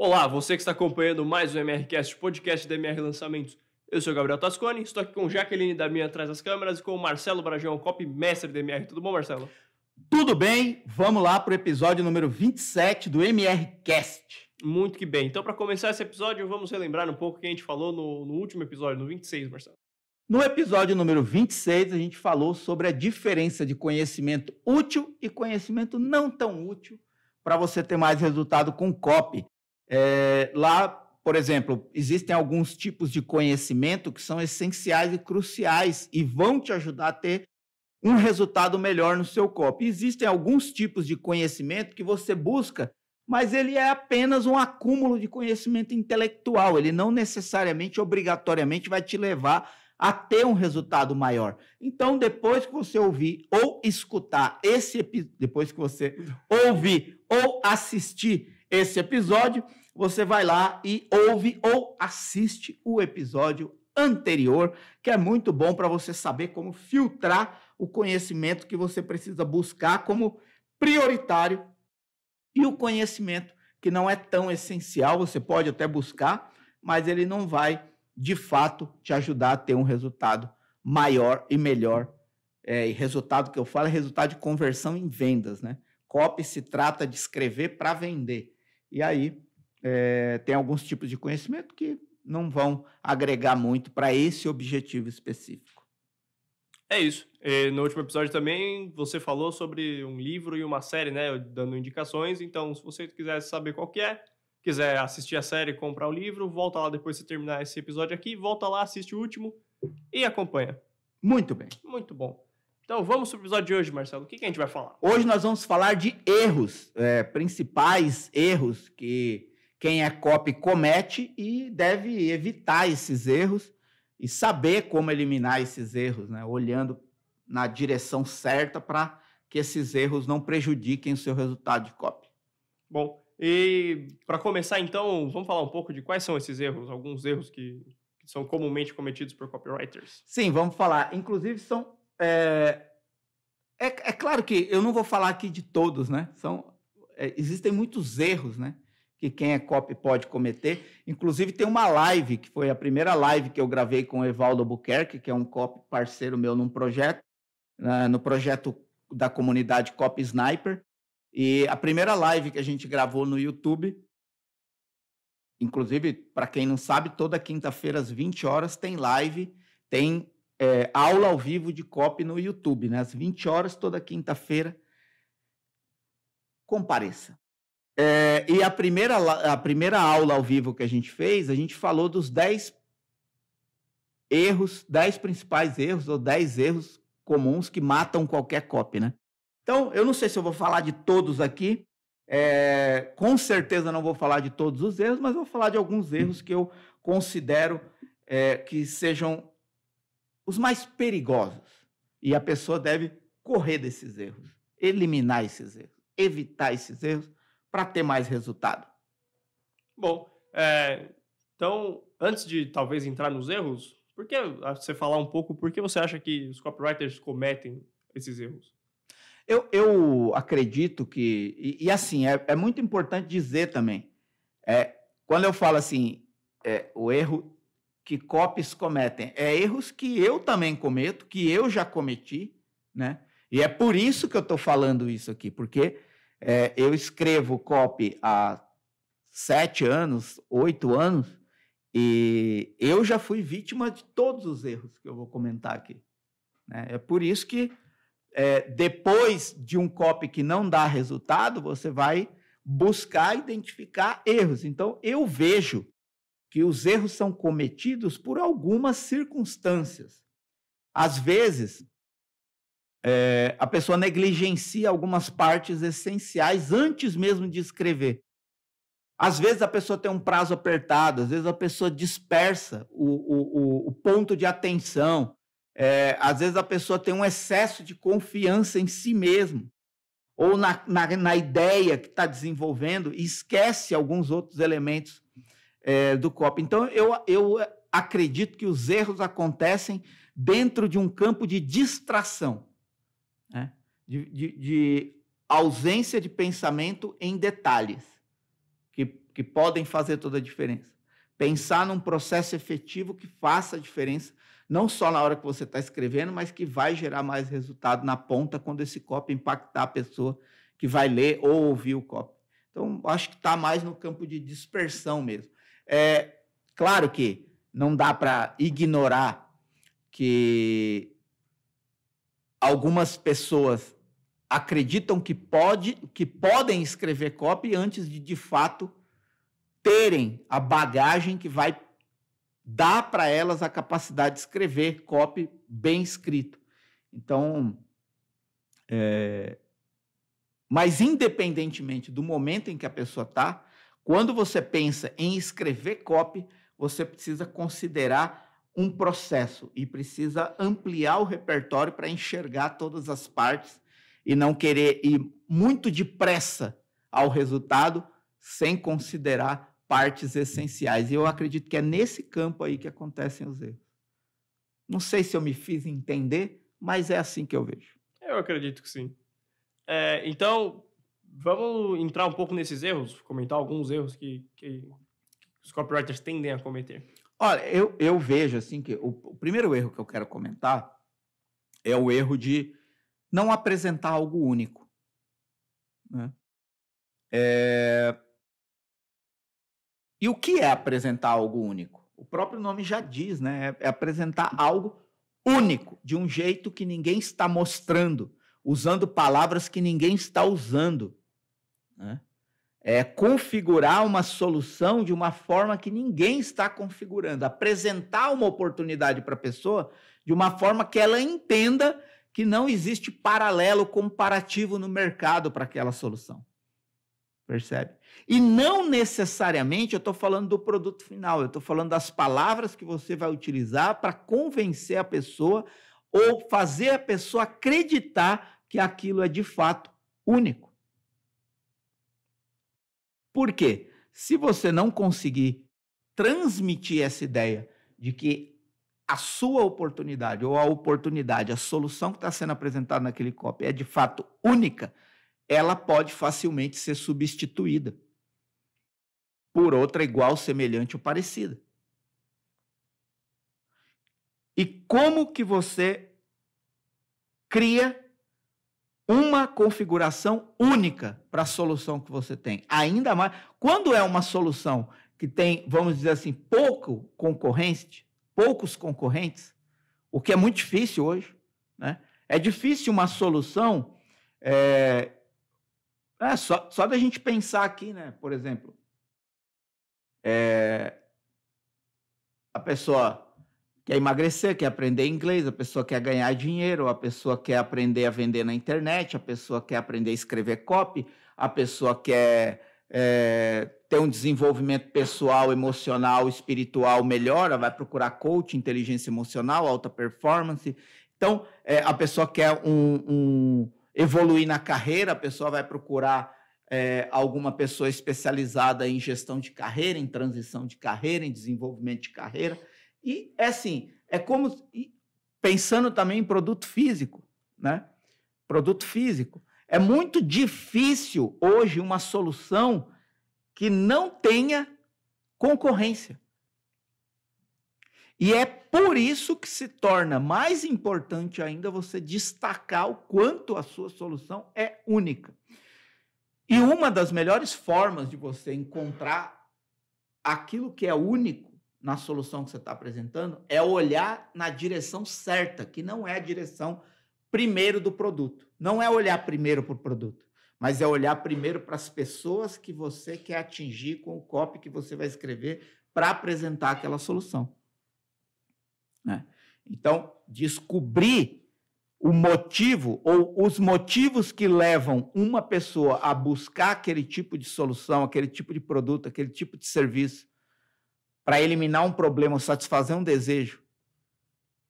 Olá, você que está acompanhando mais um MRCast, podcast da MR Lançamentos. Eu sou o Gabriel Tasconi, estou aqui com Jaqueline da minha atrás das câmeras e com o Marcelo Brajão, copy mestre da MR. Tudo bom, Marcelo? Tudo bem? Vamos lá para o episódio número 27 do MRCast. Muito que bem. Então, para começar esse episódio, vamos relembrar um pouco o que a gente falou no último episódio, no 26, Marcelo. No episódio número 26, a gente falou sobre a diferença de conhecimento útil e conhecimento não tão útil para você ter mais resultado com copy. Lá, por exemplo, existem alguns tipos de conhecimento que são essenciais e cruciais e vão te ajudar a ter um resultado melhor no seu copy. Existem alguns tipos de conhecimento que você busca, mas ele é apenas um acúmulo de conhecimento intelectual. Ele não necessariamente, obrigatoriamente, vai te levar a ter um resultado maior. Então, depois que você ouvir ou escutar depois que você ouvir ou assistir esse episódio, você vai lá e ouve ou assiste o episódio anterior, que é muito bom para você saber como filtrar o conhecimento que você precisa buscar como prioritário e o conhecimento que não é tão essencial, você pode até buscar, mas ele não vai, de fato, te ajudar a ter um resultado maior e melhor. E resultado que eu falo é resultado de conversão em vendas, né? Copy se trata de escrever para vender. E aí, tem alguns tipos de conhecimento que não vão agregar muito para esse objetivo específico. É isso. No último episódio também você falou sobre um livro e uma série, né? Dando indicações. Então, se você quiser saber qual que é, quiser assistir a série e comprar o livro, volta lá depois de você terminar esse episódio aqui, volta lá, assiste o último e acompanha. Muito bem. Muito bom. Então, vamos para o episódio de hoje, Marcelo. O que a gente vai falar? Hoje nós vamos falar de erros, principais erros que quem é copy comete e deve evitar esses erros e saber como eliminar esses erros, né? Olhando na direção certa para que esses erros não prejudiquem o seu resultado de copy. Bom, e para começar então, vamos falar um pouco de quais são esses erros, alguns erros que são comumente cometidos por copywriters. Sim, vamos falar. Inclusive são... É claro que eu não vou falar aqui de todos, né? Existem muitos erros, né? Que quem é copy pode cometer. Inclusive, tem uma live, que foi a primeira live que eu gravei com o Evaldo Albuquerque, que é um copy parceiro meu num projeto, no projeto da comunidade Copy Sniper. E a primeira live que a gente gravou no YouTube, inclusive, para quem não sabe, toda quinta-feira às 20 horas tem live, tem aula ao vivo de copy no YouTube, né? Às 20 horas, toda quinta-feira. Compareça. E a primeira aula ao vivo que a gente fez, a gente falou dos 10 principais erros, ou 10 erros comuns que matam qualquer copy, né? Então, eu não sei se eu vou falar de todos aqui, com certeza não vou falar de todos os erros, mas vou falar de alguns erros que eu considero que sejam os mais perigosos. E a pessoa deve correr desses erros, eliminar esses erros, evitar esses erros, para ter mais resultado. Bom, então, antes de talvez entrar nos erros, por que você falar um pouco, por que você acha que os copywriters cometem esses erros? Eu acredito que, e assim, é muito importante dizer também, quando eu falo assim, o erro que copies cometem, erros que eu também cometo, que eu já cometi, né? E é por isso que eu estou falando isso aqui, porque eu escrevo copy há 7 anos, 8 anos, e eu já fui vítima de todos os erros que eu vou comentar aqui, né? É por isso que, depois de um copy que não dá resultado, você vai buscar identificar erros. Então, eu vejo que os erros são cometidos por algumas circunstâncias. Às vezes, a pessoa negligencia algumas partes essenciais antes mesmo de escrever. Às vezes a pessoa tem um prazo apertado, às vezes a pessoa dispersa o ponto de atenção, às vezes a pessoa tem um excesso de confiança em si mesmo, ou na ideia que está desenvolvendo e esquece alguns outros elementos do copy. Então, eu acredito que os erros acontecem dentro de um campo de distração, né? De ausência de pensamento em detalhes, que que podem fazer toda a diferença. Pensar num processo efetivo que faça a diferença, não só na hora que você está escrevendo, mas que vai gerar mais resultado na ponta quando esse copy impactar a pessoa que vai ler ou ouvir o copy. Então, acho que está mais no campo de dispersão mesmo. Claro que não dá para ignorar que algumas pessoas acreditam que podem escrever copy antes de fato, terem a bagagem que vai dar para elas a capacidade de escrever copy bem escrito. Então, mas independentemente do momento em que a pessoa está, quando você pensa em escrever copy, você precisa considerar um processo e precisa ampliar o repertório para enxergar todas as partes e não querer ir muito depressa ao resultado sem considerar partes essenciais. E eu acredito que é nesse campo aí que acontecem os erros. Não sei se eu me fiz entender, mas é assim que eu vejo. Eu acredito que sim. Então, vamos entrar um pouco nesses erros, comentar alguns erros que os copywriters tendem a cometer. Olha, eu vejo assim que o primeiro erro que eu quero comentar é o erro de não apresentar algo único, né? E o que é apresentar algo único? O próprio nome já diz, né? É apresentar algo único, de um jeito que ninguém está mostrando, usando palavras que ninguém está usando, né? É configurar uma solução de uma forma que ninguém está configurando, apresentar uma oportunidade para a pessoa de uma forma que ela entenda que não existe paralelo comparativo no mercado para aquela solução. Percebe? E não necessariamente eu estou falando do produto final, eu estou falando das palavras que você vai utilizar para convencer a pessoa ou fazer a pessoa acreditar que aquilo é de fato único. Por quê? Se você não conseguir transmitir essa ideia de que a sua oportunidade ou a oportunidade, a solução que está sendo apresentada naquele copy é de fato única, ela pode facilmente ser substituída por outra igual, semelhante ou parecida. E como que você cria uma configuração única para a solução que você tem? Ainda mais, quando é uma solução que tem, vamos dizer assim, poucos concorrentes, o que é muito difícil hoje, né? É difícil uma solução... só da gente pensar aqui, né? Por exemplo, a pessoa quer emagrecer, quer aprender inglês, a pessoa quer ganhar dinheiro, a pessoa quer aprender a vender na internet, a pessoa quer aprender a escrever copy, a pessoa quer ter um desenvolvimento pessoal, emocional, espiritual melhor, ela vai procurar coach, inteligência emocional, alta performance. Então, a pessoa quer evoluir na carreira, a pessoa vai procurar alguma pessoa especializada em gestão de carreira, em transição de carreira, em desenvolvimento de carreira. E assim, é como pensando também em produto físico, né? Produto físico. É muito difícil hoje uma solução que não tenha concorrência. E é por isso que se torna mais importante ainda você destacar o quanto a sua solução é única. E uma das melhores formas de você encontrar aquilo que é único na solução que você está apresentando é olhar na direção certa, que não é a direção primeiro do produto. Não é olhar primeiro para o produto, mas é olhar primeiro para as pessoas que você quer atingir com o copy que você vai escrever para apresentar aquela solução. Então, descobrir o motivo ou os motivos que levam uma pessoa a buscar aquele tipo de solução, aquele tipo de produto, aquele tipo de serviço, para eliminar um problema, satisfazer um desejo,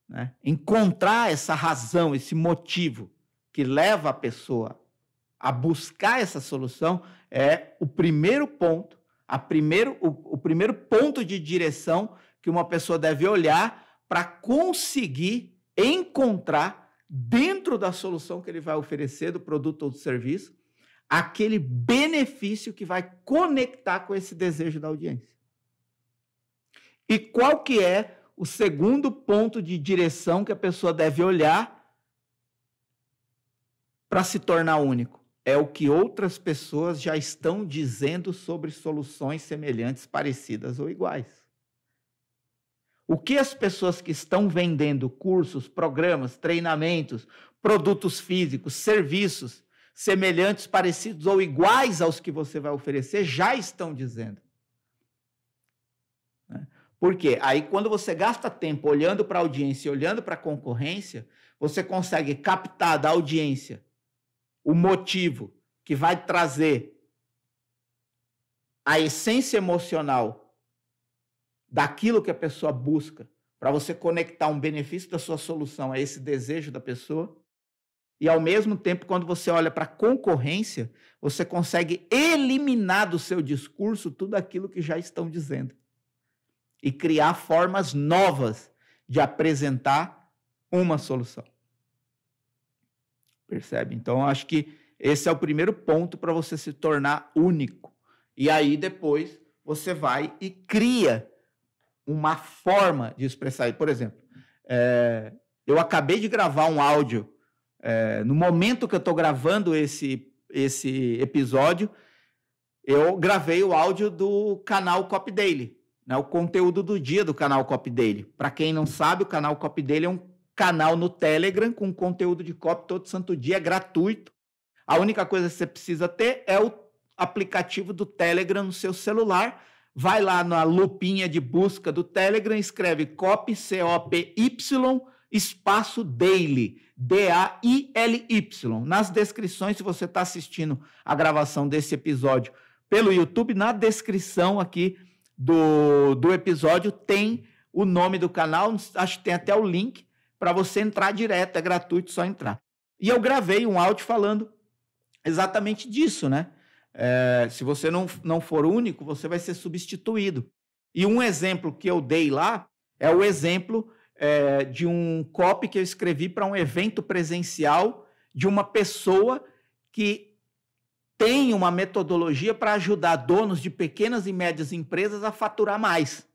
né? Encontrar essa razão, esse motivo que leva a pessoa a buscar essa solução é o primeiro ponto, o primeiro ponto de direção que uma pessoa deve olhar para conseguir encontrar dentro da solução que ele vai oferecer, do produto ou do serviço, aquele benefício que vai conectar com esse desejo da audiência. E qual que é o segundo ponto de direção que a pessoa deve olhar para se tornar único? É o que outras pessoas já estão dizendo sobre soluções semelhantes, parecidas ou iguais. O que as pessoas que estão vendendo cursos, programas, treinamentos, produtos físicos, serviços semelhantes, parecidos ou iguais aos que você vai oferecer já estão dizendo? Por quê? Aí, quando você gasta tempo olhando para a audiência e olhando para a concorrência, você consegue captar da audiência o motivo que vai trazer a essência emocional daquilo que a pessoa busca, para você conectar um benefício da sua solução a esse desejo da pessoa. E, ao mesmo tempo, quando você olha para a concorrência, você consegue eliminar do seu discurso tudo aquilo que já estão dizendo e criar formas novas de apresentar uma solução. Percebe? Então, acho que esse é o primeiro ponto para você se tornar único. E aí, depois, você vai e cria uma forma de expressar. Por exemplo, eu acabei de gravar um áudio. No momento que eu estou gravando esse episódio, eu gravei o áudio do canal Copy Daily, né, o conteúdo do dia do canal Copy Daily. Para quem não sabe, o canal Copy Daily é um canal no Telegram com conteúdo de copy todo santo dia, é gratuito. A única coisa que você precisa ter é o aplicativo do Telegram no seu celular. Vai lá na lupinha de busca do Telegram, escreve copy, C-O-P-Y, espaço daily, D-A-I-L-Y. Nas descrições, se você está assistindo a gravação desse episódio pelo YouTube, na descrição aqui do episódio tem o nome do canal, acho que tem até o link para você entrar direto, é gratuito, só entrar. E eu gravei um áudio falando exatamente disso, né? Se você não for único, você vai ser substituído. E um exemplo que eu dei lá é o exemplo de um copy que eu escrevi para um evento presencial de uma pessoa que tem uma metodologia para ajudar donos de pequenas e médias empresas a faturar mais,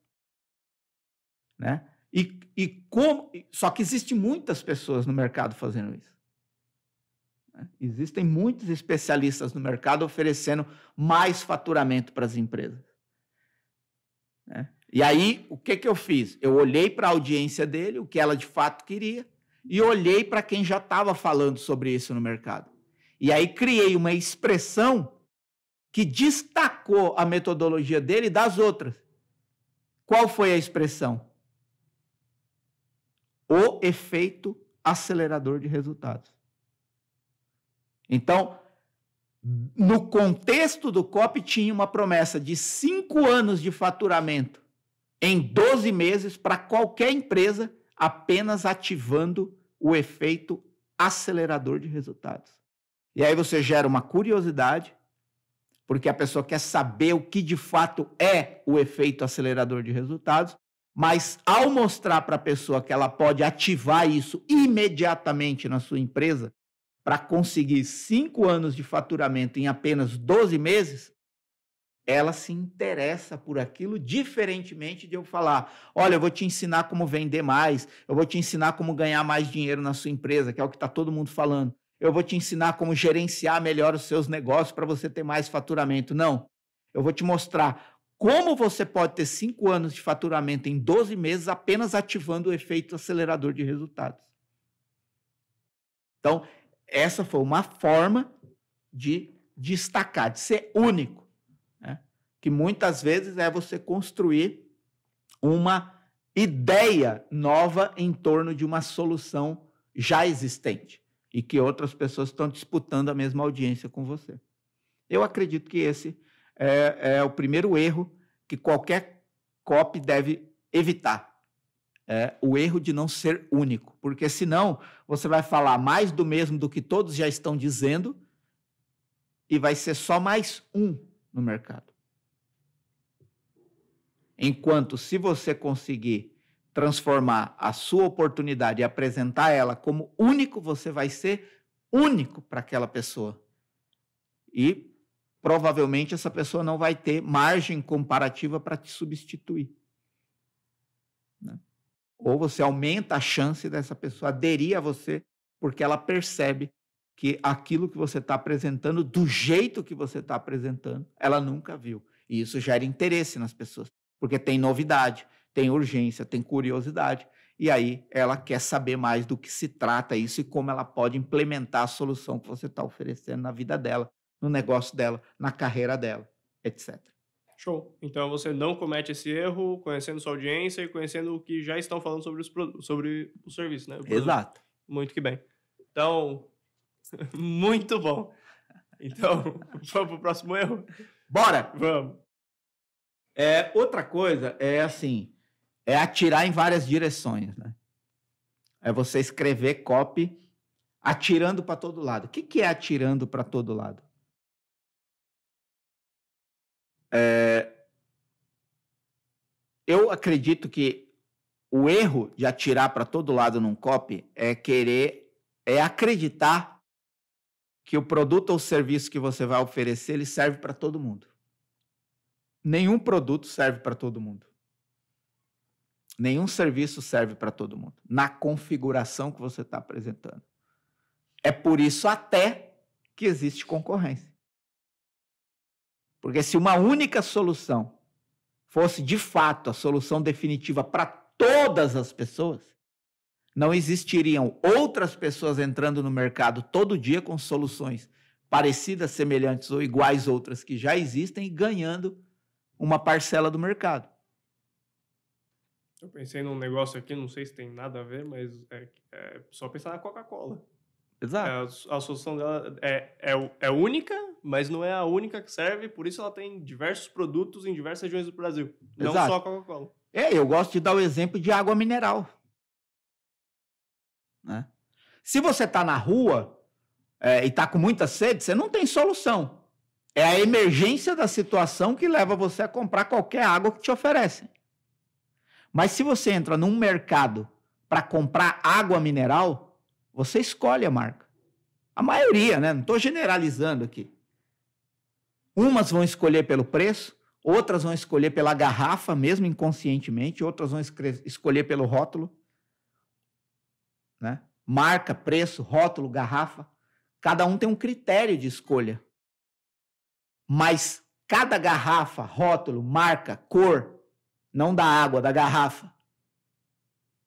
né? Só que existem muitas pessoas no mercado fazendo isso. Existem muitos especialistas no mercado oferecendo mais faturamento para as empresas, né? E aí, o que eu fiz? Eu olhei para a audiência dele, o que ela de fato queria, e olhei para quem já estava falando sobre isso no mercado. E aí criei uma expressão que destacou a metodologia dele das outras. Qual foi a expressão? O efeito acelerador de resultados. Então, no contexto do copy, tinha uma promessa de 5 anos de faturamento em 12 meses para qualquer empresa, apenas ativando o efeito acelerador de resultados. E aí você gera uma curiosidade, porque a pessoa quer saber o que de fato é o efeito acelerador de resultados, mas ao mostrar para a pessoa que ela pode ativar isso imediatamente na sua empresa para conseguir 5 anos de faturamento em apenas 12 meses, ela se interessa por aquilo, diferentemente de eu falar, olha, eu vou te ensinar como vender mais, eu vou te ensinar como ganhar mais dinheiro na sua empresa, que é o que está todo mundo falando. Eu vou te ensinar como gerenciar melhor os seus negócios para você ter mais faturamento. Não, eu vou te mostrar como você pode ter 5 anos de faturamento em 12 meses apenas ativando o efeito acelerador de resultados. Então, essa foi uma forma de destacar, de ser único, né? Que muitas vezes é você construir uma ideia nova em torno de uma solução já existente e que outras pessoas estão disputando a mesma audiência com você. Eu acredito que esse é o primeiro erro que qualquer copy deve evitar. É o erro de não ser único, porque senão você vai falar mais do mesmo do que todos já estão dizendo e vai ser só mais um no mercado. Enquanto, se você conseguir transformar a sua oportunidade e apresentar ela como único, você vai ser único para aquela pessoa. e provavelmente essa pessoa não vai ter margem comparativa para te substituir. Né? Ou você aumenta a chance dessa pessoa aderir a você porque ela percebe que aquilo que você está apresentando, do jeito que você está apresentando, ela nunca viu. E isso gera interesse nas pessoas, porque tem novidade, tem urgência, tem curiosidade, e aí ela quer saber mais do que se trata isso e como ela pode implementar a solução que você está oferecendo na vida dela, no negócio dela, na carreira dela, etc. Show. Então você não comete esse erro conhecendo sua audiência e conhecendo o que já estão falando sobre o serviço, né? Exato. Muito que bem. Então, muito bom. Então, vamos para o próximo erro? Bora! Vamos. Outra coisa é assim, é atirar em várias direções, né? É você escrever copy atirando para todo lado. O que é atirando para todo lado? Eu acredito que o erro de atirar para todo lado num copy é acreditar que o produto ou serviço que você vai oferecer, ele serve para todo mundo. Nenhum produto serve para todo mundo. Nenhum serviço serve para todo mundo, na configuração que você está apresentando. É por isso até que existe concorrência. Porque se uma única solução fosse, de fato, a solução definitiva para todas as pessoas, não existiriam outras pessoas entrando no mercado todo dia com soluções parecidas, semelhantes ou iguais outras que já existem e ganhando uma parcela do mercado. Eu pensei num negócio aqui, não sei se tem nada a ver, mas é só pensar na Coca-Cola. Exato. A solução dela é única, mas não é a única que serve, por isso ela tem diversos produtos em diversas regiões do Brasil. Não Exato. só a Coca-Cola. Eu gosto de dar o exemplo de água mineral. Né? Se você está na rua e está com muita sede, você não tem solução. É a emergência da situação que leva você a comprar qualquer água que te oferecem. Mas se você entra num mercado para comprar água mineral, você escolhe a marca. A maioria, né? Não estou generalizando aqui. Umas vão escolher pelo preço, outras vão escolher pela garrafa, mesmo inconscientemente, outras vão escolher pelo rótulo. Né? Marca, preço, rótulo, garrafa. Cada um tem um critério de escolha. Mas cada garrafa, rótulo, marca, cor, não da água, da garrafa,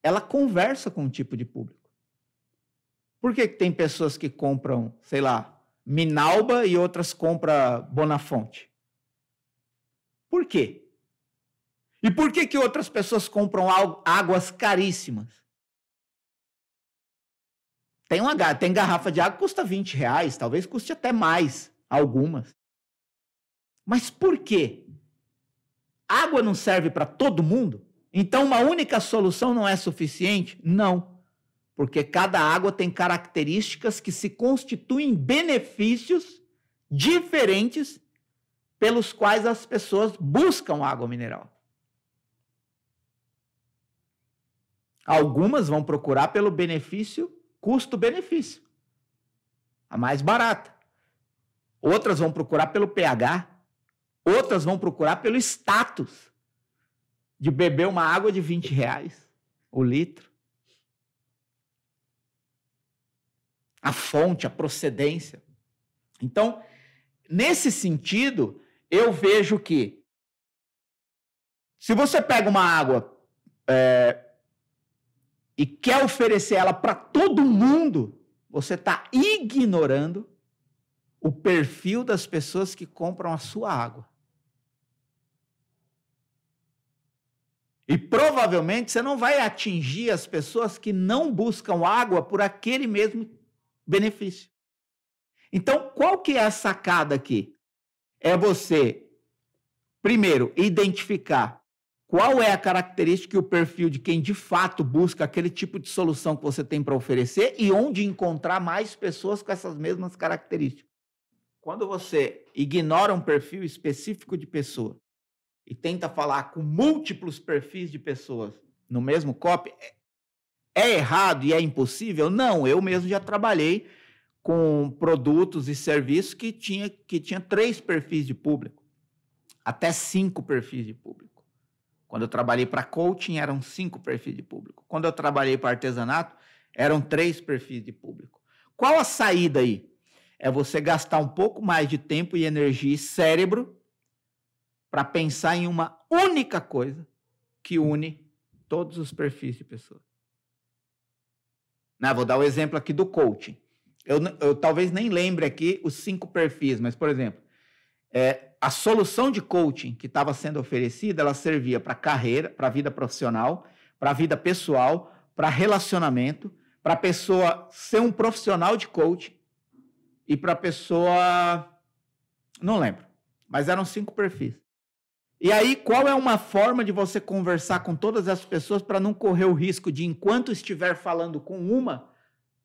ela conversa com um tipo de público. Por que tem pessoas que compram, sei lá, Minalba e outras compram Bonafonte? Por quê? E por que outras pessoas compram águas caríssimas? Tem garrafa de água que custa R$20, talvez custe até mais, algumas. Mas por quê? Água não serve para todo mundo? Então uma única solução não é suficiente? Não. Porque cada água tem características que se constituem benefícios diferentes pelos quais as pessoas buscam água mineral. Algumas vão procurar pelo benefício, custo-benefício, a mais barata. Outras vão procurar pelo pH. Outras vão procurar pelo status de beber uma água de R$20 o litro. A fonte, a procedência. Então, nesse sentido, eu vejo que se você pega uma água e quer oferecer ela para todo mundo, você está ignorando o perfil das pessoas que compram a sua água. E provavelmente você não vai atingir as pessoas que não buscam água por aquele mesmo benefício. Então, qual que é a sacada aqui? É você, primeiro, identificar qual é a característica e o perfil de quem de fato busca aquele tipo de solução que você tem para oferecer e onde encontrar mais pessoas com essas mesmas características. Quando você ignora um perfil específico de pessoa e tenta falar com múltiplos perfis de pessoas no mesmo copy, é errado e é impossível? Não, eu mesmo já trabalhei com produtos e serviços que tinha 3 perfis de público, até 5 perfis de público. Quando eu trabalhei para coaching, eram 5 perfis de público. Quando eu trabalhei para artesanato, eram 3 perfis de público. Qual a saída aí? É você gastar um pouco mais de tempo e energia e cérebro para pensar em uma única coisa que une todos os perfis de pessoas. Vou dar o exemplo aqui do coaching. Eu talvez nem lembre aqui os 5 perfis, mas, por exemplo, a solução de coaching que estava sendo oferecida, ela servia para carreira, para a vida profissional, para a vida pessoal, para relacionamento, para a pessoa ser um profissional de coaching e para a pessoa... Não lembro, mas eram 5 perfis. E aí, qual é uma forma de você conversar com todas as pessoas para não correr o risco de, enquanto estiver falando com uma,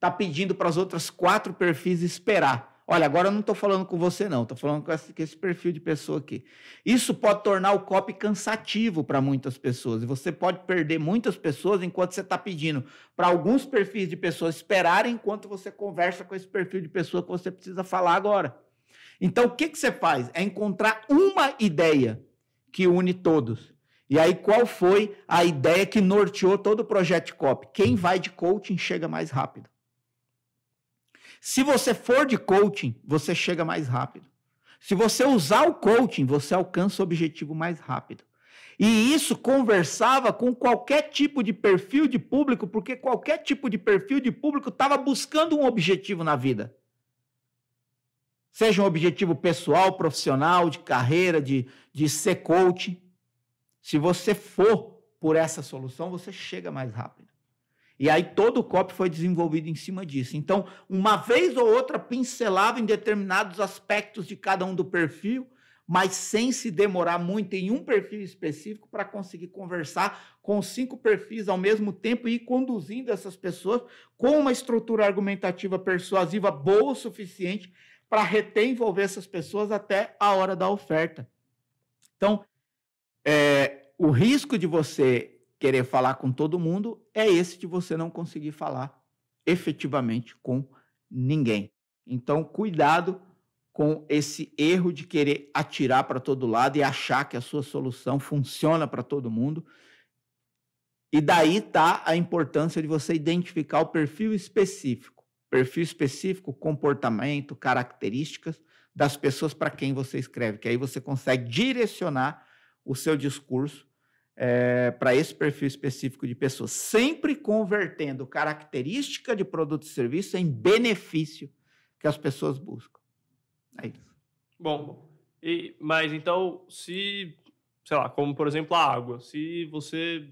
tá pedindo para as outras 4 perfis esperar? Olha, agora eu não estou falando com você, não. Estou falando com esse perfil de pessoa aqui. Isso pode tornar o copy cansativo para muitas pessoas. E você pode perder muitas pessoas enquanto você está pedindo para alguns perfis de pessoas esperarem enquanto você conversa com esse perfil de pessoa que você precisa falar agora. Então, o que você faz? É encontrar uma ideia que une todos. E aí, qual foi a ideia que norteou todo o projeto de copy? Quem vai de coaching chega mais rápido. Se você for de coaching, você chega mais rápido. Se você usar o coaching, você alcança o objetivo mais rápido. E isso conversava com qualquer tipo de perfil de público, porque qualquer tipo de perfil de público estava buscando um objetivo na vida. Seja um objetivo pessoal, profissional, de carreira, de ser coach. Se você for por essa solução, você chega mais rápido. E aí todo o copy foi desenvolvido em cima disso. Então, uma vez ou outra, pincelava em determinados aspectos de cada um do perfil, mas sem se demorar muito em um perfil específico para conseguir conversar com os 5 perfis ao mesmo tempo e ir conduzindo essas pessoas com uma estrutura argumentativa persuasiva boa o suficiente para reter e envolver essas pessoas até a hora da oferta. Então, o risco de você querer falar com todo mundo é esse de você não conseguir falar efetivamente com ninguém. Então, cuidado com esse erro de querer atirar para todo lado e achar que a sua solução funciona para todo mundo. E daí está a importância de você identificar o perfil específico. Perfil específico, comportamento, características das pessoas para quem você escreve, que aí você consegue direcionar o seu discurso para esse perfil específico de pessoas, sempre convertendo característica de produto e serviço em benefício que as pessoas buscam. É isso. Bom, mas então, sei lá, como por exemplo a água, se você...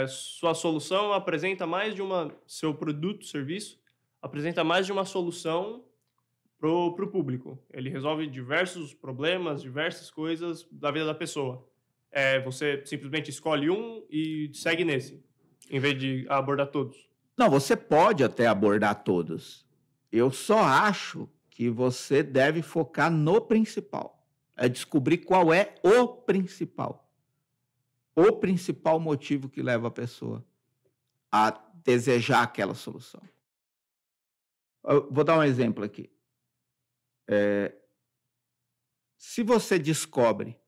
sua solução apresenta mais de seu produto, serviço, apresenta mais de uma solução pro público. Ele resolve diversos problemas, diversas coisas da vida da pessoa. Você simplesmente escolhe um e segue nesse, em vez de abordar todos. Não, você pode até abordar todos. Eu só acho que você deve focar no principal. É descobrir qual é o principal. O principal motivo que leva a pessoa a desejar aquela solução. Eu vou dar um exemplo aqui. Se você descobre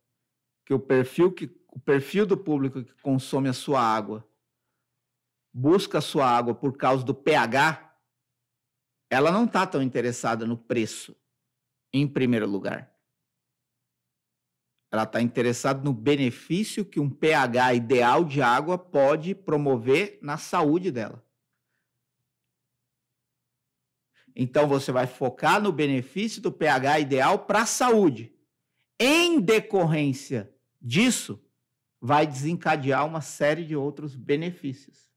que o perfil do público que consome a sua água busca a sua água por causa do pH, ela não está tão interessada no preço, em primeiro lugar. Ela está interessada no benefício que um pH ideal de água pode promover na saúde dela. Então, você vai focar no benefício do pH ideal para a saúde. Em decorrência disso, vai desencadear uma série de outros benefícios.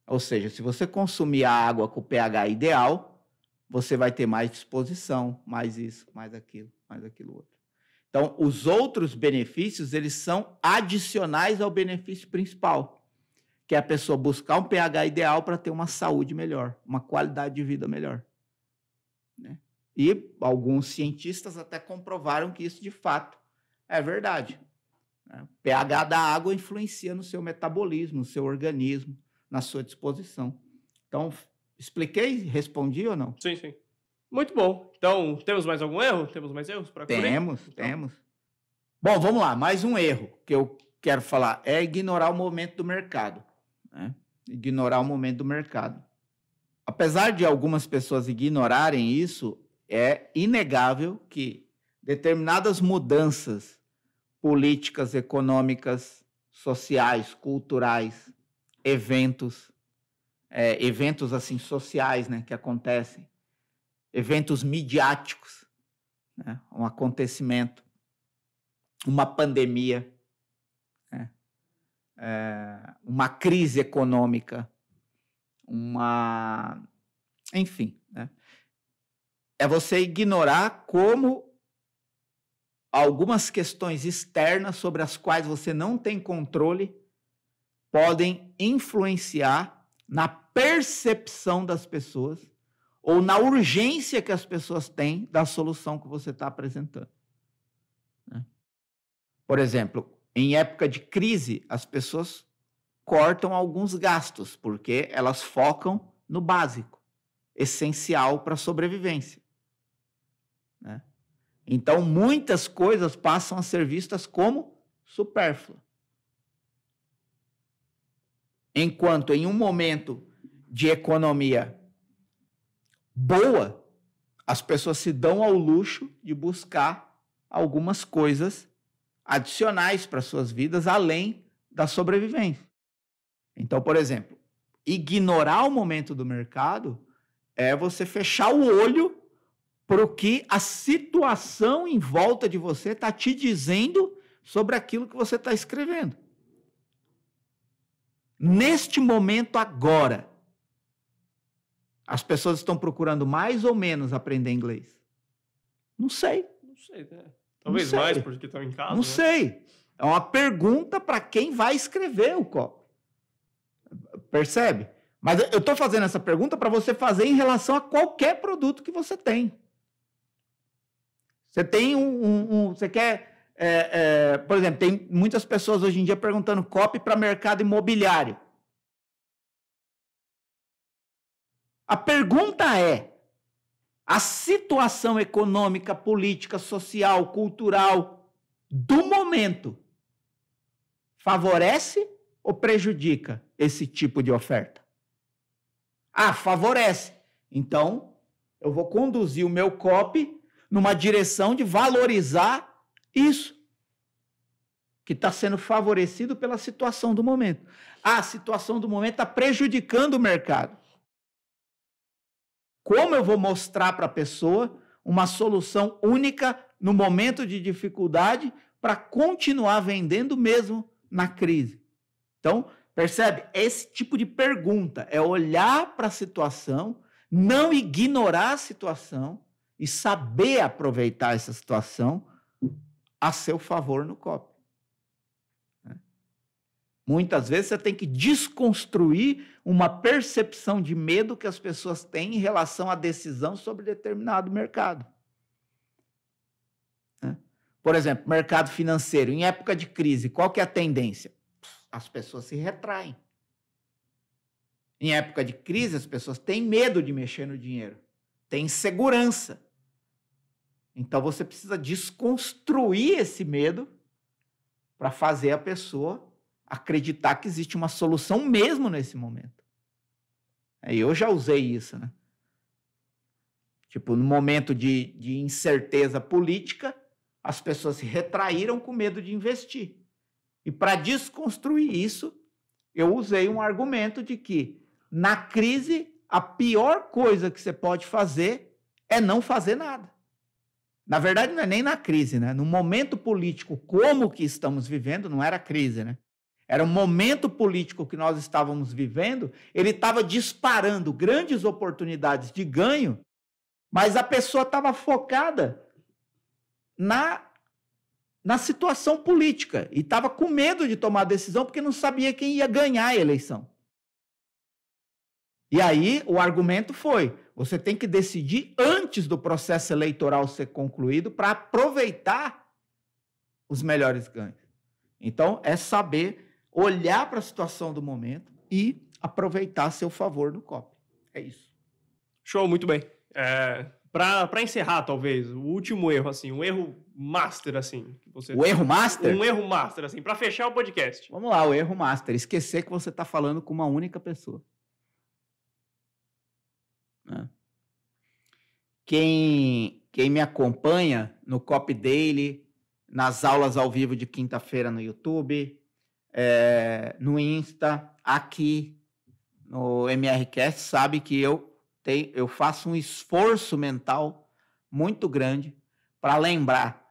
Ou seja, se você consumir a água com o pH ideal, você vai ter mais disposição, mais isso, mais aquilo outro. Então, os outros benefícios, eles são adicionais ao benefício principal, que é a pessoa buscar um pH ideal para ter uma saúde melhor, uma qualidade de vida melhor. Né? E alguns cientistas até comprovaram que isso, de fato, é verdade. Né? O pH da água influencia no seu metabolismo, no seu organismo, na sua disposição. Então, Expliquei? Respondi ou não? Sim, sim. Muito bom. Então, temos mais algum erro? Temos mais erros para cobrir? Temos. Bom, vamos lá. Mais um erro que eu quero falar é ignorar o momento do mercado, né? Ignorar o momento do mercado. Apesar de algumas pessoas ignorarem isso, é inegável que determinadas mudanças políticas, econômicas, sociais, culturais, eventos assim sociais, né, que acontecem, eventos midiáticos, né, um acontecimento, uma pandemia, né, uma crise econômica, enfim, né, é você ignorar como algumas questões externas sobre as quais você não tem controle podem influenciar na percepção das pessoas ou na urgência que as pessoas têm da solução que você está apresentando, né? Por exemplo, em época de crise, as pessoas cortam alguns gastos, porque elas focam no básico, essencial para a sobrevivência, né? Então, muitas coisas passam a ser vistas como supérfluas. Enquanto em um momento de economia boa, as pessoas se dão ao luxo de buscar algumas coisas adicionais para suas vidas, além da sobrevivência. Então, por exemplo, ignorar o momento do mercado é você fechar o olho para o que a situação em volta de você está te dizendo sobre aquilo que você está escrevendo. Neste momento agora, as pessoas estão procurando mais ou menos aprender inglês? Não sei. Não sei, né? Talvez mais porque estão em casa. Não sei. É uma pergunta para quem vai escrever o copy. Percebe? Mas eu estou fazendo essa pergunta para você fazer em relação a qualquer produto que você tem. Você tem você quer, por exemplo, tem muitas pessoas hoje em dia perguntando copy para mercado imobiliário. A pergunta é: a situação econômica, política, social, cultural do momento favorece ou prejudica esse tipo de oferta? Ah, favorece. Então, eu vou conduzir o meu copy numa direção de valorizar isso, que está sendo favorecido pela situação do momento. Ah, a situação do momento está prejudicando o mercado. Como eu vou mostrar para a pessoa uma solução única no momento de dificuldade para continuar vendendo mesmo na crise? Então, percebe? Esse tipo de pergunta é olhar para a situação, não ignorar a situação e saber aproveitar essa situação a seu favor no copy. Muitas vezes você tem que desconstruir uma percepção de medo que as pessoas têm em relação à decisão sobre determinado mercado. Por exemplo, mercado financeiro. Em época de crise, qual que é a tendência? As pessoas se retraem. Em época de crise, as pessoas têm medo de mexer no dinheiro. Têm insegurança. Então, você precisa desconstruir esse medo para fazer a pessoa acreditar que existe uma solução mesmo nesse momento. Eu já usei isso, né? Tipo, no momento de incerteza política, as pessoas se retraíram com medo de investir. E para desconstruir isso, eu usei um argumento de que, na crise, a pior coisa que você pode fazer é não fazer nada. Na verdade, não é nem na crise, né? No momento político como que estamos vivendo, não era crise, né? Era um momento político que nós estávamos vivendo, ele estava disparando grandes oportunidades de ganho, mas a pessoa estava focada na situação política e estava com medo de tomar decisão porque não sabia quem ia ganhar a eleição. E aí o argumento foi: você tem que decidir antes do processo eleitoral ser concluído para aproveitar os melhores ganhos. Então, é saber olhar para a situação do momento e aproveitar a seu favor no copy. É isso. Show, muito bem. Para encerrar, talvez, o último erro, assim, um erro master, assim. Que você... O erro master? Um erro master, assim, para fechar o podcast. Vamos lá, o erro master. Esquecer que você está falando com uma única pessoa. Né? Quem me acompanha no Copy Daily, nas aulas ao vivo de quinta-feira no YouTube, no Insta, aqui no MRCast, sabe que eu faço um esforço mental muito grande para lembrar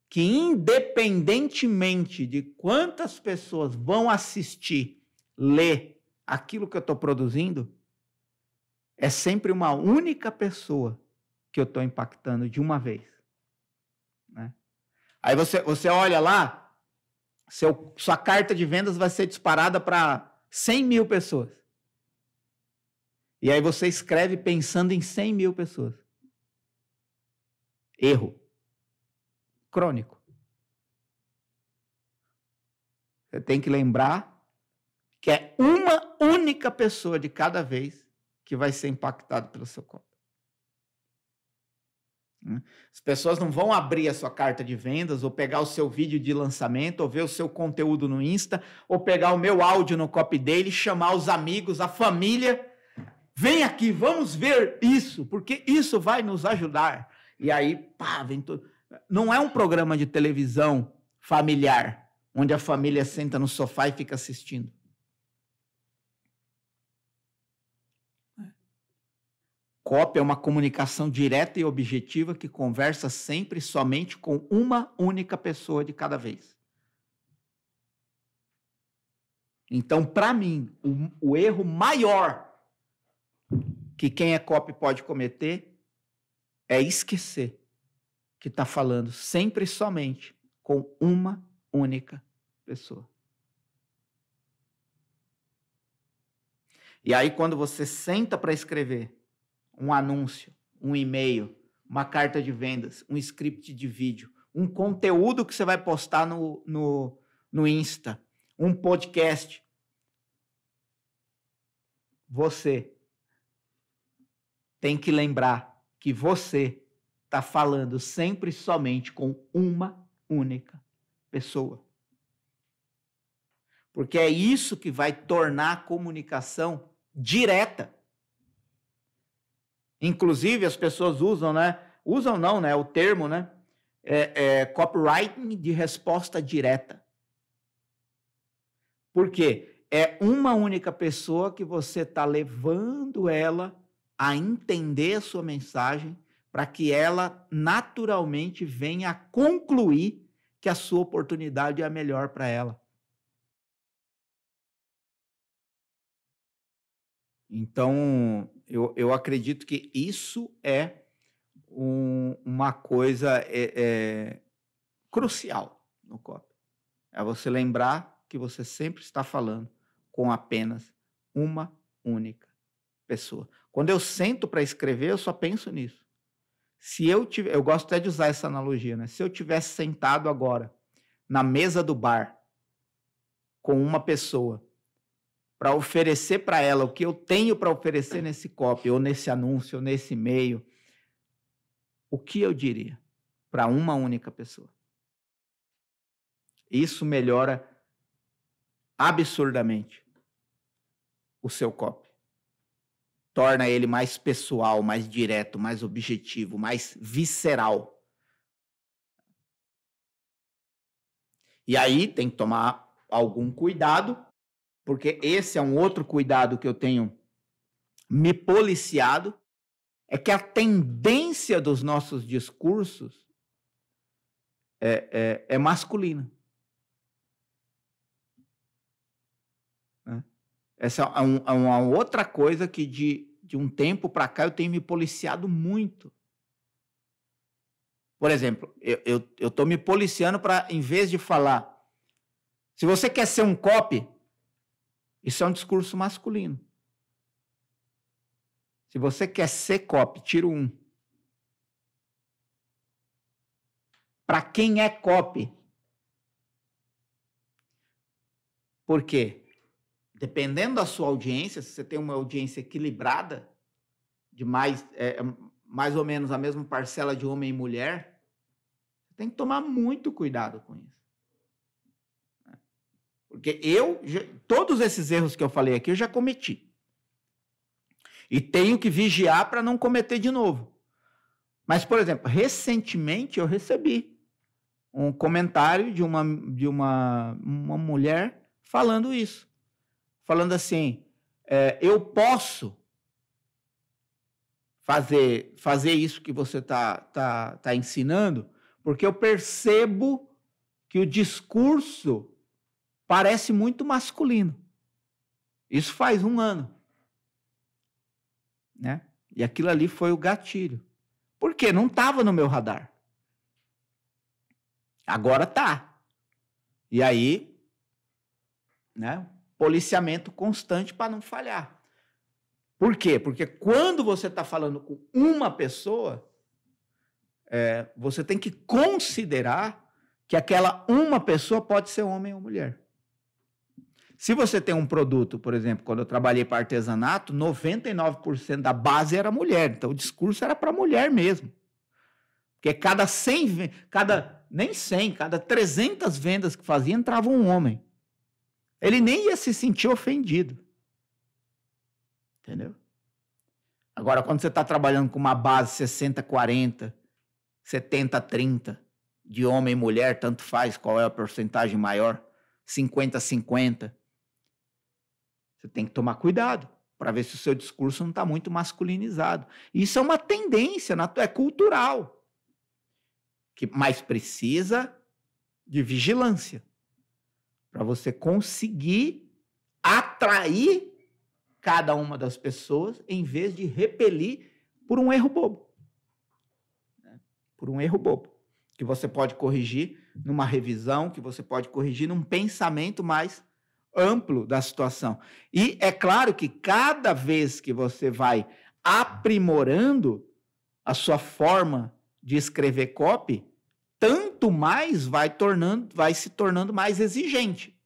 que, independentemente de quantas pessoas vão assistir, ler aquilo que eu estou produzindo, é sempre uma única pessoa que eu estou impactando de uma vez. Né? Aí você olha lá, sua carta de vendas vai ser disparada para 100 mil pessoas. E aí você escreve pensando em 100 mil pessoas. Erro. Crônico. Você tem que lembrar que é uma única pessoa de cada vez que vai ser impactada pelo seu copy. As pessoas não vão abrir a sua carta de vendas, ou pegar o seu vídeo de lançamento, ou ver o seu conteúdo no Insta, ou pegar o meu áudio no Copy Daily, chamar os amigos, a família. Vem aqui, vamos ver isso, porque isso vai nos ajudar. E aí, pá, vem tudo. Não é um programa de televisão familiar, onde a família senta no sofá e fica assistindo. Copy é uma comunicação direta e objetiva que conversa sempre e somente com uma única pessoa de cada vez. Então, para mim, o erro maior que quem é copy pode cometer é esquecer que está falando sempre e somente com uma única pessoa. E aí, quando você senta para escrever um anúncio, um e-mail, uma carta de vendas, um script de vídeo, um conteúdo que você vai postar no Insta, um podcast, você tem que lembrar que você está falando sempre e somente com uma única pessoa. Porque é isso que vai tornar a comunicação direta. Inclusive, as pessoas usam, o termo, copywriting de resposta direta. Por quê? É uma única pessoa que você está levando ela a entender a sua mensagem para que ela naturalmente venha a concluir que a sua oportunidade é a melhor para ela. Então, eu acredito que isso é uma coisa crucial no copy. É você lembrar que você sempre está falando com apenas uma única pessoa. Quando eu sento para escrever, eu só penso nisso. Eu gosto até de usar essa analogia, né? Se eu tivesse sentado agora na mesa do bar com uma pessoa para oferecer para ela o que eu tenho para oferecer nesse copy, ou nesse anúncio, ou nesse e-mail, o que eu diria para uma única pessoa? Isso melhora absurdamente o seu copy. Torna ele mais pessoal, mais direto, mais objetivo, mais visceral. E aí tem que tomar algum cuidado, porque esse é um outro cuidado que eu tenho me policiado, é que a tendência dos nossos discursos é masculina. Essa é uma outra coisa que de um tempo para cá eu tenho me policiado muito. Por exemplo, eu estou me policiando para, em vez de falar, se você quer ser um copy, isso é um discurso masculino. Se você quer ser copy, tira um. Para quem é copy? Por quê? Dependendo da sua audiência, se você tem uma audiência equilibrada, de mais ou menos a mesma parcela de homem e mulher, você tem que tomar muito cuidado com isso. Porque todos esses erros que eu falei aqui, eu já cometi. E tenho que vigiar para não cometer de novo. Mas, por exemplo, recentemente eu recebi um comentário de uma mulher falando isso. Falando assim, eu posso fazer isso que você tá ensinando, porque eu percebo que o discurso parece muito masculino. Isso faz 1 ano. Né? E aquilo ali foi o gatilho. Por quê? Não estava no meu radar. Agora tá. E aí, né, policiamento constante para não falhar. Por quê? Porque quando você está falando com uma pessoa, você tem que considerar que aquela uma pessoa pode ser homem ou mulher. Se você tem um produto, por exemplo, quando eu trabalhei para artesanato, 99% da base era mulher. Então, o discurso era para mulher mesmo. Porque cada 300 vendas que fazia, entrava um homem. Ele nem ia se sentir ofendido. Entendeu? Agora, quando você está trabalhando com uma base 60-40, 70-30, de homem e mulher, tanto faz qual é a porcentagem maior, 50-50, você tem que tomar cuidado para ver se o seu discurso não está muito masculinizado. Isso é uma tendência, é cultural, mas precisa de vigilância para você conseguir atrair cada uma das pessoas em vez de repelir por um erro bobo. Por um erro bobo, que você pode corrigir numa revisão, que você pode corrigir num pensamento mais amplo da situação. E é claro que cada vez que você vai aprimorando a sua forma de escrever copy, tanto mais vai se tornando mais exigente.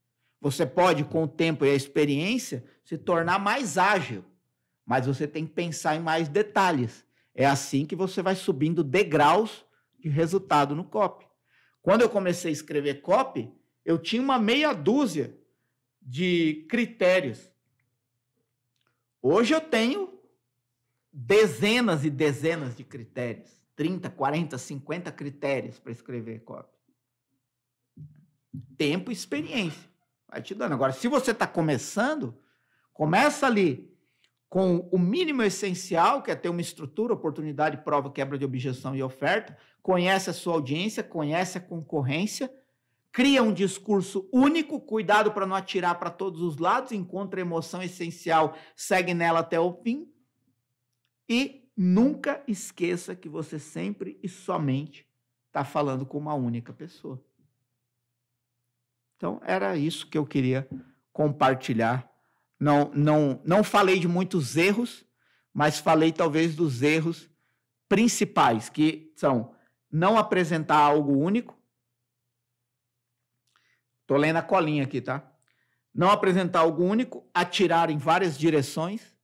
Você pode, com o tempo e a experiência, se tornar mais ágil, mas você tem que pensar em mais detalhes. É assim que você vai subindo degraus de resultado no copy. Quando eu comecei a escrever copy, eu tinha uma meia dúzia de critérios. Hoje eu tenho dezenas e dezenas de critérios. 30, 40, 50 critérios para escrever copy. Tempo e experiência. Vai te dando. Agora, se você está começando, começa ali com o mínimo essencial, que é ter uma estrutura, oportunidade, prova, quebra de objeção e oferta, conhece a sua audiência, conhece a concorrência, cria um discurso único, cuidado para não atirar para todos os lados, encontra a emoção essencial, segue nela até o fim, e nunca esqueça que você sempre e somente está falando com uma única pessoa. Então, era isso que eu queria compartilhar. Não falei de muitos erros, mas falei talvez dos erros principais, que são não apresentar algo único. Estou lendo a colinha aqui, tá? Não apresentar algo único, atirar em várias direções,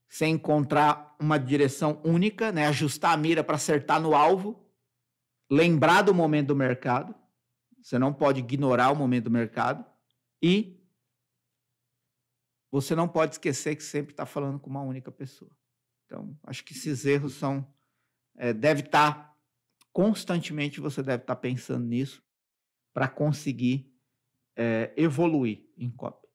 sem encontrar uma direção única, né? Ajustar a mira para acertar no alvo, lembrar do momento do mercado, você não pode ignorar o momento do mercado, e você não pode esquecer que sempre está falando com uma única pessoa. Então, acho que esses erros deve estar, constantemente você deve estar pensando nisso para conseguir evoluir em copy.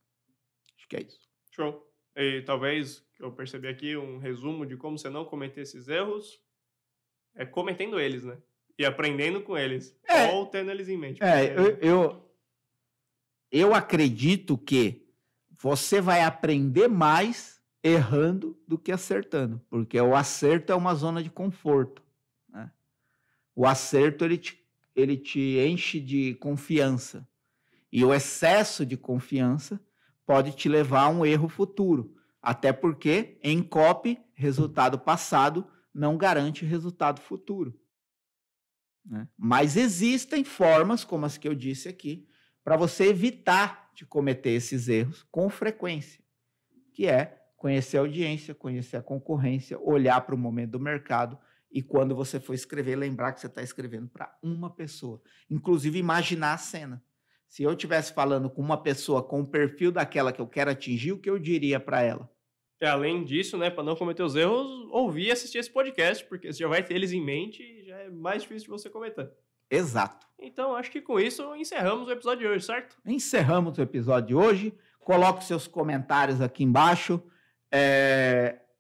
Acho que é isso. Show. E talvez eu percebi aqui um resumo de como você não cometer esses erros é cometendo eles, né? E aprendendo com eles. Ou tendo eles em mente. Eu acredito que você vai aprender mais errando do que acertando, porque o acerto é uma zona de conforto, né? O acerto ele te enche de confiança, e o excesso de confiança pode te levar a um erro futuro, até porque em copy, resultado passado não garante resultado futuro, né? Mas existem formas, como as que eu disse aqui, para você evitar de cometer esses erros com frequência, que é conhecer a audiência, conhecer a concorrência, olhar para o momento do mercado e quando você for escrever, lembrar que você está escrevendo para uma pessoa. Inclusive, imaginar a cena. Se eu estivesse falando com uma pessoa com o perfil daquela que eu quero atingir, o que eu diria para ela? E além disso, né, para não cometer os erros, ouvir e assistir esse podcast, porque você já vai ter eles em mente e já é mais difícil de você cometer. Exato. Então, acho que com isso encerramos o episódio de hoje, certo? Encerramos o episódio de hoje. Coloque seus comentários aqui embaixo.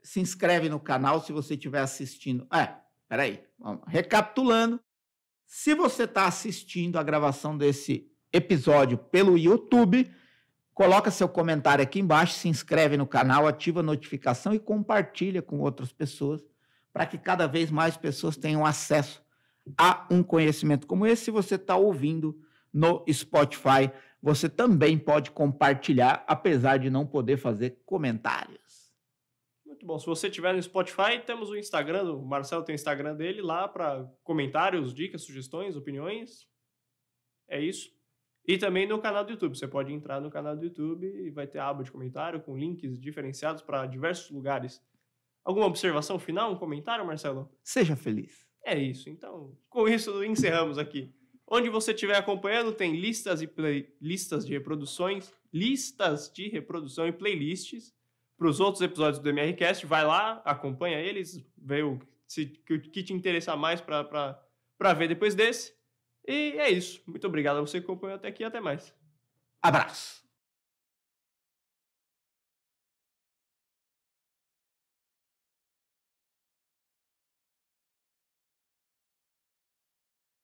Se inscreve no canal se você estiver assistindo. Peraí. Recapitulando. Se você está assistindo a gravação desse episódio pelo YouTube, coloca seu comentário aqui embaixo, se inscreve no canal, ativa a notificação e compartilha com outras pessoas para que cada vez mais pessoas tenham acesso a um conhecimento como esse. Se você está ouvindo no Spotify, você também pode compartilhar, apesar de não poder fazer comentários. Muito bom. Se você estiver no Spotify, temos o Instagram, o Marcelo tem o Instagram dele lá para comentários, dicas, sugestões, opiniões. É isso. E também no canal do YouTube. Você pode entrar no canal do YouTube e vai ter a aba de comentário com links diferenciados para diversos lugares. Alguma observação final, um comentário, Marcelo? Seja feliz. É isso. Então, com isso, encerramos aqui. Onde você estiver acompanhando, tem listas de reprodução e playlists para os outros episódios do MRCast. Vai lá, acompanha eles, vê o que te interessar mais para ver depois desse. E é isso. Muito obrigado a você que acompanhou até aqui e até mais. Abraço.